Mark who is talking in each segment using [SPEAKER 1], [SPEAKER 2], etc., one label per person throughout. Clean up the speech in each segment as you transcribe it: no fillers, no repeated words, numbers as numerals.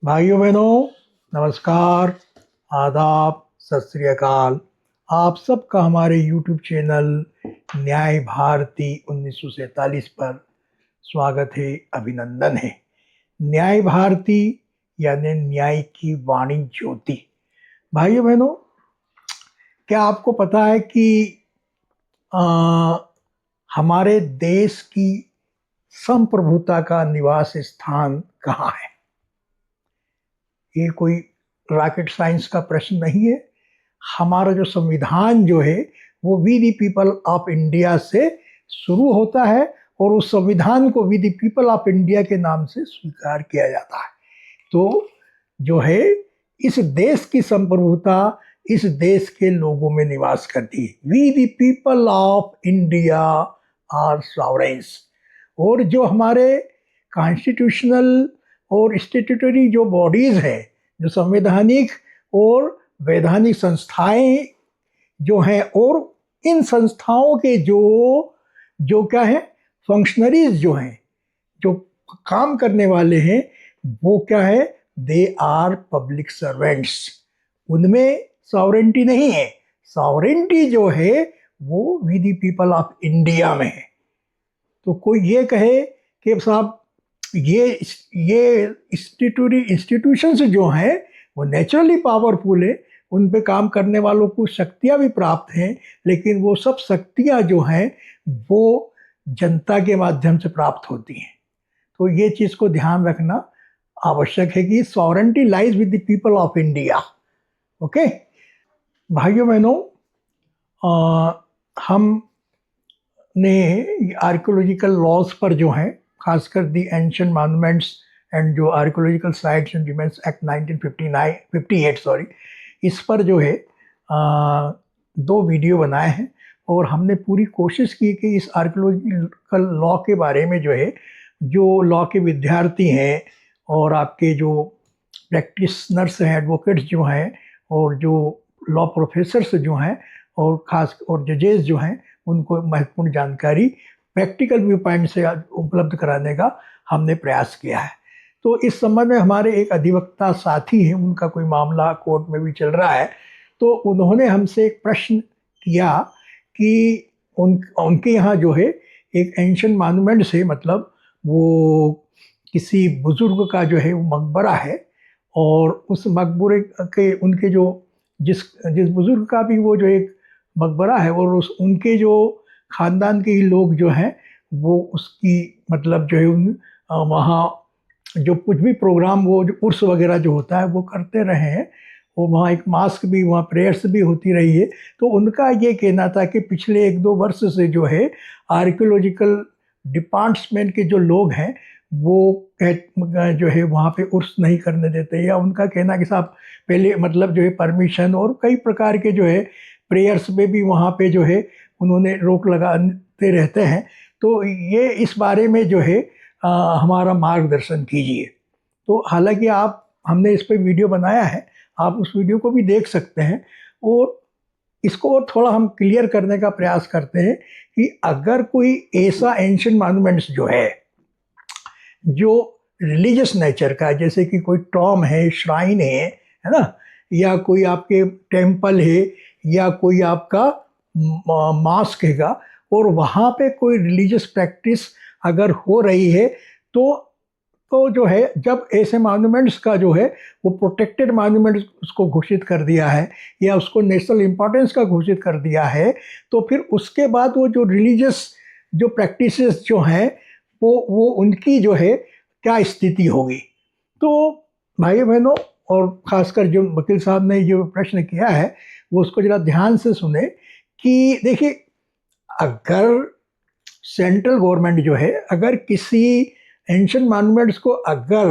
[SPEAKER 1] भाइयों बहनों, नमस्कार, आदाब, सत श्री अकाल। आप सबका हमारे YouTube चैनल न्याय भारती 1947 पर स्वागत है, अभिनंदन है। न्याय भारती यानी न्याय की वाणी ज्योति। भाइयों बहनों, क्या आपको पता है कि हमारे देश की संप्रभुता का निवास स्थान कहाँ है? ये कोई रॉकेट साइंस का प्रश्न नहीं है। हमारा जो संविधान जो है वो we the people of India से शुरू होता है और उस संविधान को we the people of India के नाम से स्वीकार किया जाता है। तो जो है इस देश की संप्रभुता इस देश के लोगों में निवास करती है। We the people of India are sovereigns. और जो हमारे कॉन्स्टिट्यूशनल और स्टेट्यूटरी जो बॉडीज हैं, जो संवैधानिक और वैधानिक संस्थाएं जो हैं, और इन संस्थाओं के जो क्या है, फंक्शनरीज जो हैं, जो काम करने वाले हैं, वो क्या है, दे आर पब्लिक सर्वेंट्स। उनमें सॉवरेंटी नहीं है। सॉवरेंटी जो है वो we the people of India में है। तो कोई ये कहे कि साहब ये इंस्टीट्यूशंस जो हैं वो नेचुरली पावरफुल है, उन पे काम करने वालों को शक्तियां भी प्राप्त हैं, लेकिन वो सब शक्तियां जो हैं वो जनता के माध्यम से प्राप्त होती हैं। तो ये चीज़ को ध्यान रखना आवश्यक है कि sovereignty lies with the people of India. Okay भाइयों बहनों, हमने आर्कियोलॉजिकल लॉज पर जो हैं, खासकर दी एंशिएंट मॉन्यूमेंट्स एंड जो archaeological sites and remains act 1958 इस पर जो है 2 वीडियो बनाए हैं। और हमने पूरी कोशिश की कि इस आर्कियोलॉजिकल लॉ के बारे में जो है, जो लॉ के विद्यार्थी हैं और आपके जो प्रैक्टिशनर्स हैं, एडवोकेट्स जो हैं, और जो लॉ प्रोफेसर्स जो हैं, और खास और जजेस जो हैं, उनको महत्वपूर्ण जानकारी प्रैक्टिकल व्यू पॉइंट से उपलब्ध कराने का हमने प्रयास किया है। तो इस संबंध में हमारे एक अधिवक्ता साथी हैं, उनका कोई मामला कोर्ट में भी चल रहा है। तो उन्होंने हमसे एक प्रश्न किया कि उनके यहाँ जो है एक एंशिएंट मॉन्यूमेंट से, मतलब वो किसी बुजुर्ग का जो है वो मकबरा है, और उस मकबरे के उनके जो जिस बुजुर्ग का भी वो जो एक मकबरा है, और उनके जो खानदान के ही लोग जो हैं वो उसकी मतलब जो है वहाँ जो कुछ भी प्रोग्राम, वो जो उर्स वगैरह जो होता है वो करते रहे हैं, और वहाँ एक मास्क भी, वहाँ प्रेयर्स भी होती रही है। तो उनका ये कहना था कि पिछले 1-2 वर्ष से जो है आर्कियोलॉजिकल डिपार्टमेंट के जो लोग हैं वो जो है वहाँ पे उर्स नहीं करने देते, या उनका कहना कि साहब पहले मतलब जो है परमिशन और कई प्रकार के जो है प्रेयर्स में भी वहाँ पे जो है उन्होंने रोक लगाते रहते हैं। तो ये इस बारे में जो है हमारा मार्गदर्शन कीजिए। तो हालांकि हमने इस पर वीडियो बनाया है, आप उस वीडियो को भी देख सकते हैं, और इसको और थोड़ा हम क्लियर करने का प्रयास करते हैं कि अगर कोई ऐसा एंशिएंट मॉन्यूमेंट्स जो है जो रिलीजियस नेचर का है, जैसे कि कोई टॉम है, श्राइन है ना, या कोई आपके टेम्पल है, या कोई आपका मास्क हैगा, और वहाँ पे कोई रिलीजियस प्रैक्टिस अगर हो रही है, तो जो है जब ऐसे मॉन्यूमेंट्स का जो है वो प्रोटेक्टेड मॉन्यूमेंट्स उसको घोषित कर दिया है, या उसको नेशनल इम्पोर्टेंस का घोषित कर दिया है, तो फिर उसके बाद वो जो रिलीजियस जो प्रैक्टिसेस जो हैं वो उनकी जो है क्या स्थिति होगी। तो भाई बहनों, और ख़ासकर जो वकील साहब ने जो प्रश्न किया है वो उसको ज़रा ध्यान से सुने कि देखिए, अगर सेंट्रल गवर्नमेंट जो है अगर किसी एंशिएंट मॉन्यूमेंट्स को अगर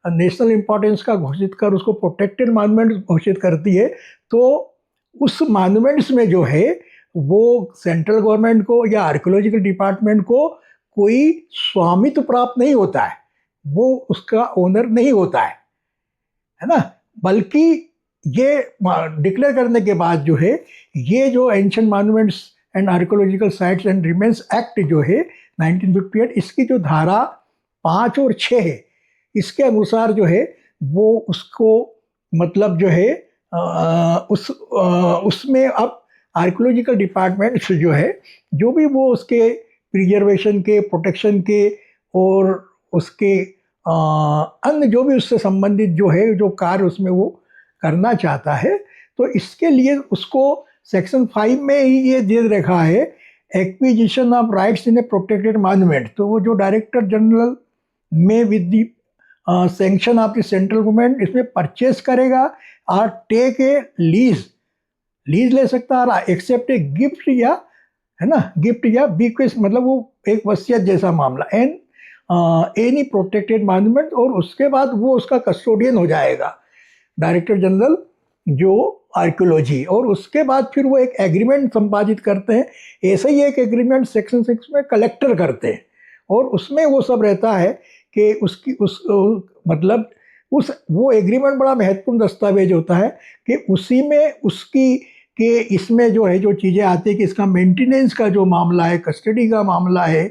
[SPEAKER 1] नेशनल इम्पोर्टेंस का घोषित कर उसको प्रोटेक्टेड मॉन्यूमेंट घोषित करती है, तो उस मॉन्यूमेंट्स में जो है वो सेंट्रल गवर्नमेंट को या आर्कियोलॉजिकल डिपार्टमेंट को कोई स्वामित्व प्राप्त नहीं होता है, वो उसका ओनर नहीं होता है ना। बल्कि ये डिक्लेयर करने के बाद जो है ये जो ancient monuments and archaeological sites and remains act जो है 1958, इसकी जो धारा 5 और 6 है, इसके अनुसार जो है वो उसको मतलब जो है उसमें अब आर्कियोलॉजिकल डिपार्टमेंट्स जो है जो भी वो उसके प्रिजर्वेशन के, प्रोटेक्शन के और उसके अन्य जो भी उससे संबंधित जो है जो कार्य उसमें वो करना चाहता है, तो इसके लिए उसको सेक्शन 5 में ही ये दे रखा है, acquisition of rights in A protected monument. तो वो जो डायरेक्टर जनरल में with the sanction of the central government इसमें परचेस करेगा और टेक ए लीज ले सकता है, एक्सेप्ट ए गिफ्ट या है ना, गिफ्ट या बीक्वेस्ट, मतलब वो एक वसीयत जैसा मामला, एंड एनी प्रोटेक्टेड मॉन्यूमेंट, और उसके बाद वो उसका कस्टोडियन हो जाएगा डायरेक्टर जनरल जो आर्कियोलॉजी, और उसके बाद फिर वो एक एग्रीमेंट संपादित करते हैं। ऐसा ही एक एग्रीमेंट सेक्शन 6 में कलेक्टर करते हैं, और उसमें वो सब रहता है कि उसकी मतलब उस वो एग्रीमेंट बड़ा महत्वपूर्ण दस्तावेज होता है कि उसी में उसकी कि इसमें जो है जो चीज़ें आती है कि इसका मेंटेनेंस का जो मामला है, कस्टडी का मामला है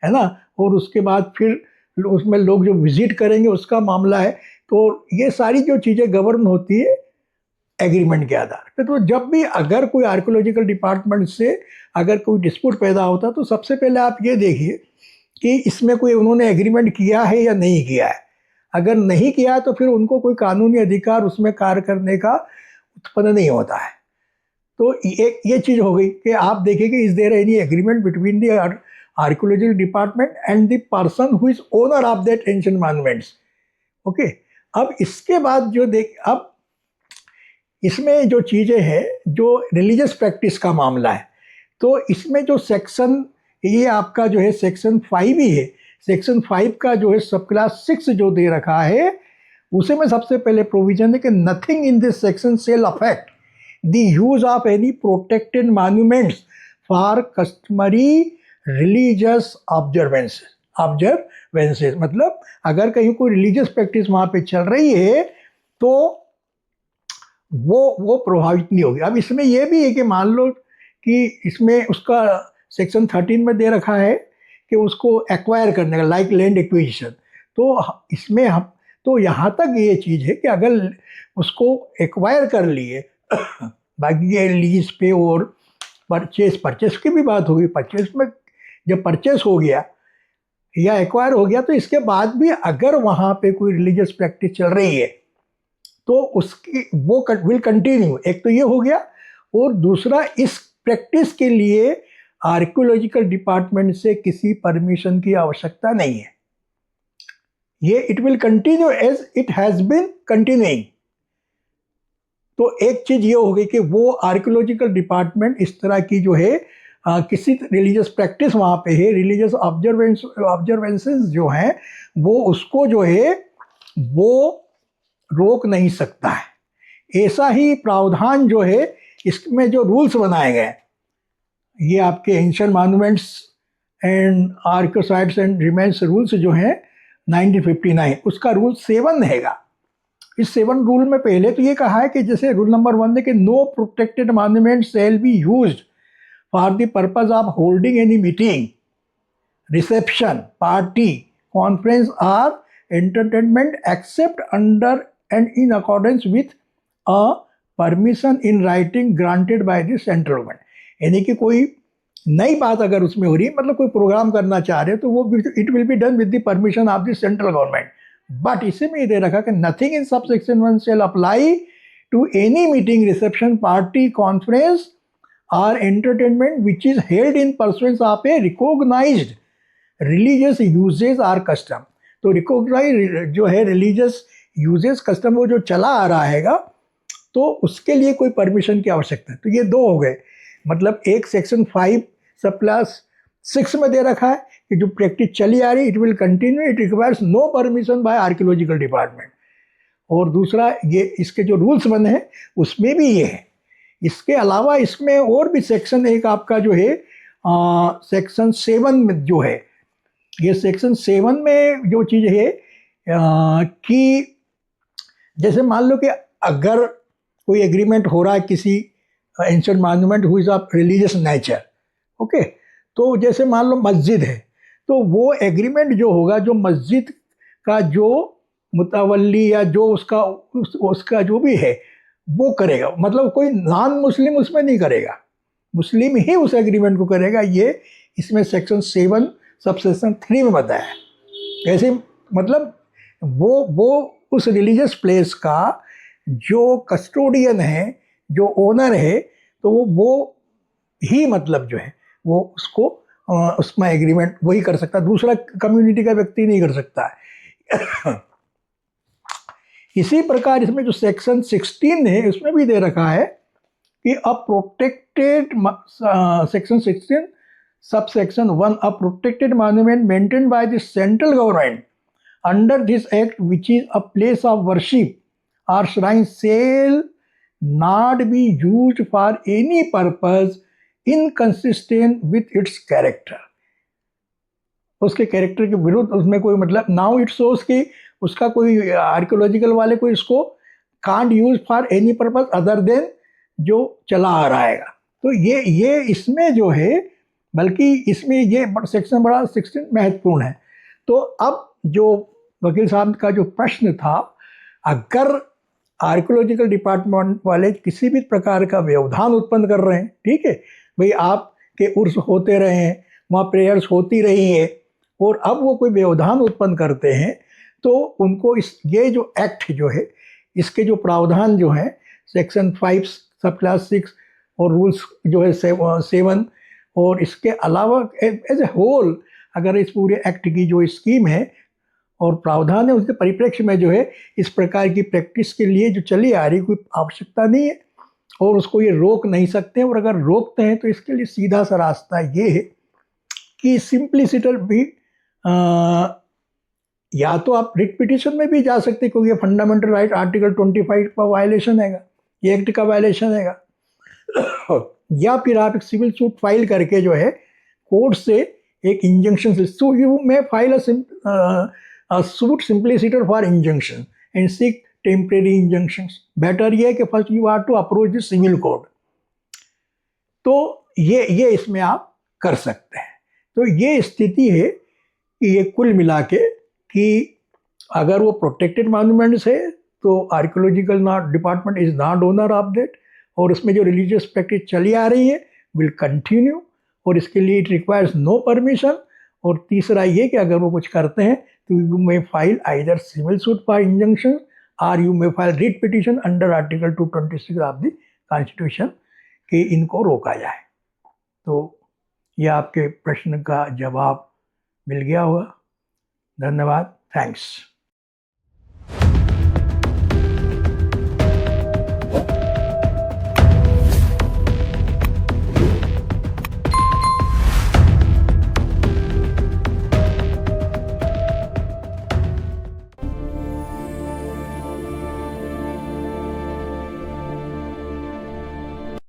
[SPEAKER 1] ना, और उसके बाद फिर उसमें लोग जो विजिट करेंगे उसका मामला है। तो ये सारी जो चीज़ें गवर्न होती है एग्रीमेंट के आधार पर। तो जब भी अगर कोई आर्कियोलॉजिकल डिपार्टमेंट से अगर कोई डिस्प्यूट पैदा होता है तो सबसे पहले आप ये देखिए कि इसमें कोई उन्होंने एग्रीमेंट किया है या नहीं किया है। अगर नहीं किया है तो फिर उनको कोई कानूनी अधिकार उसमें कार्य करने का उत्पन्न नहीं होता है। तो ये चीज़ हो गई कि आप देखिए कि is there any agreement between the archaeological department and the person who is owner of that ancient monuments. Okay, अब इसके बाद जो अब इसमें जो चीज़ें हैं जो रिलीजियस प्रैक्टिस का मामला है, तो इसमें जो सेक्शन ये आपका जो है सेक्शन 5 ही है। सेक्शन 5 का जो है सब क्लास 6 जो दे रखा है उसे में सबसे पहले प्रोविजन है कि nothing in this section shall affect the use of any protected monuments for customary religious observances. मतलब अगर कहीं कोई रिलीजियस प्रैक्टिस वहाँ पे चल रही है तो वो प्रभावित नहीं होगी। अब इसमें यह भी है कि मान लो कि इसमें उसका सेक्शन 13 में दे रखा है कि उसको एक्वायर करने का, लाइक लैंड एक्विजिशन। तो इसमें हम तो यहाँ तक ये चीज़ है कि अगर उसको एक्वायर कर लिए बाकी ये लीज पे और परचेस की भी बात होगी। परचेस में जब परचेस हो गया या एक्वायर हो गया तो इसके बाद भी अगर वहाँ पे कोई रिलीजियस प्रैक्टिस चल रही है तो उसकी वो विल कंटिन्यू। एक तो ये हो गया, और दूसरा इस प्रैक्टिस के लिए आर्कियोलॉजिकल डिपार्टमेंट से किसी परमिशन की आवश्यकता नहीं है। ये it will continue as it has been continuing. तो एक चीज ये हो गई कि वो आर्कियोलॉजिकल डिपार्टमेंट इस तरह की जो है किसी रिलीजियस प्रैक्टिस वहाँ पे है, रिलीजियस ऑब्जर्वेंसेस जो हैं वो उसको जो है वो रोक नहीं सकता है। ऐसा ही प्रावधान जो है इसमें जो रूल्स बनाए गए, ये आपके ancient monuments and archaeo sites and remains rules जो हैं 1959, उसका रूल 7 हैगा। इस 7 रूल में पहले तो ये कहा है कि जैसे रूल नंबर 1 है कि no protected monument shall be used for the purpose of holding any meeting, reception, party, conference और entertainment except under and in accordance with a permission in writing granted by the central government. यानी कि कोई नई बात अगर उसमें हो रही है, मतलब कोई प्रोग्राम करना चाह रहे हैं तो वो it will be done with the permission of the central government. But इसी में ये दे रखा कि nothing in sub section 1 shall apply to any meeting, reception, party, conference और entertainment which is held in pursuance of a recognised religious usages और custom. तो recognise जो है रिलीजियस यूजेज कस्टम वो जो चला आ रहा हैगा तो उसके लिए कोई परमिशन की आवश्यकता है। तो ये 2 हो गए, मतलब एक सेक्शन 5 सब क्लास 6 में दे रखा है कि जो प्रैक्टिस चली आ रही it will continue, it requires no permission by archaeological department. और दूसरा ये इसके जो रूल्स बने हैं उसमें भी ये है। इसके अलावा इसमें और भी सेक्शन एक आपका जो है सेक्शन 7 में जो है, ये सेक्शन 7 में जो चीज़ है कि जैसे मान लो कि अगर कोई एग्रीमेंट हो रहा है किसी ancient monument who is of religious nature, okay, तो जैसे मान लो मस्जिद है तो वो एग्रीमेंट जो होगा, जो मस्जिद का जो मुतवल्ली या जो उसका जो भी है वो करेगा, मतलब कोई नॉन मुस्लिम उसमें नहीं करेगा, मुस्लिम ही उस एग्रीमेंट को करेगा। ये इसमें सेक्शन 7 सब सेक्शन 3 में बताया है। ऐसे मतलब वो उस रिलीजियस प्लेस का जो कस्टोडियन है, जो ओनर है, तो वो ही मतलब जो है वो उसको उसमें एग्रीमेंट वही कर सकता है, दूसरा कम्युनिटी का व्यक्ति नहीं कर सकता है। इसी प्रकार इसमें जो सेक्शन 16 है उसमें भी दे रखा है कि a protected, section 16 sub section 1, a protected monument maintained by the central government under this act which is a place of worship और shrine shall not be used for any purpose inconsistent with its character. उसके character के विरुद्ध उसमें कोई मतलब now it shows कि उसका कोई आर्कियोलॉजिकल वाले कोई इसको can't use for any purpose other than जो चला आ रहा है। तो ये इसमें जो है, बल्कि इसमें ये सेक्शन बड़ा 16 महत्वपूर्ण है। तो अब जो वकील साहब का जो प्रश्न था, अगर आर्कियोलॉजिकल डिपार्टमेंट वाले किसी भी प्रकार का व्यवधान उत्पन्न कर रहे हैं, ठीक है भाई, आपके उर्स होते रहे हैं, वहाँ प्रेयर्स होती रही है, और अब वो कोई व्यवधान उत्पन्न करते हैं, तो उनको ये जो एक्ट जो है, इसके जो प्रावधान जो हैं, सेक्शन 5 सब क्लास 6 और रूल्स जो है 7, और इसके अलावा एज ए होल अगर इस पूरे एक्ट की जो स्कीम है और प्रावधान है, उसके परिप्रेक्ष्य में जो है इस प्रकार की प्रैक्टिस के लिए जो चली आ रही कोई आवश्यकता नहीं है, और उसको ये रोक नहीं सकते हैं। और अगर रोकते हैं तो इसके लिए सीधा सा रास्ता ये है कि सिंप्लिसिटर भी या तो आप रिट पिटिशन में भी जा सकते हैं, क्योंकि ये फंडामेंटल राइट आर्टिकल 25 का वायलेशन है, ये एक्ट का वायलेशन है। या फिर आप एक सिविल सूट फाइल करके जो है कोर्ट से एक injunction, so you may file a suit simpliciter for injunction and seek temporary injunctions. Better ये है कि first you are to approach the civil court. तो ये इसमें आप कर सकते हैं। तो ये स्थिति है कि ये कुल मिला के कि अगर वो प्रोटेक्टेड मॉन्यूमेंट्स है तो archaeological department is not owner of that, और उसमें जो रिलीजियस प्रैक्टिस चली आ रही है विल कंटिन्यू, और इसके लिए इट रिक्वायर्स नो परमिशन। और तीसरा ये कि अगर वो कुछ करते हैं तो you may file either civil suit for injunction और you may file writ petition under article 226 of the constitution कि इनको रोका जाए। तो ये आपके प्रश्न का जवाब मिल गया होगा। धन्यवाद, थैंक्स।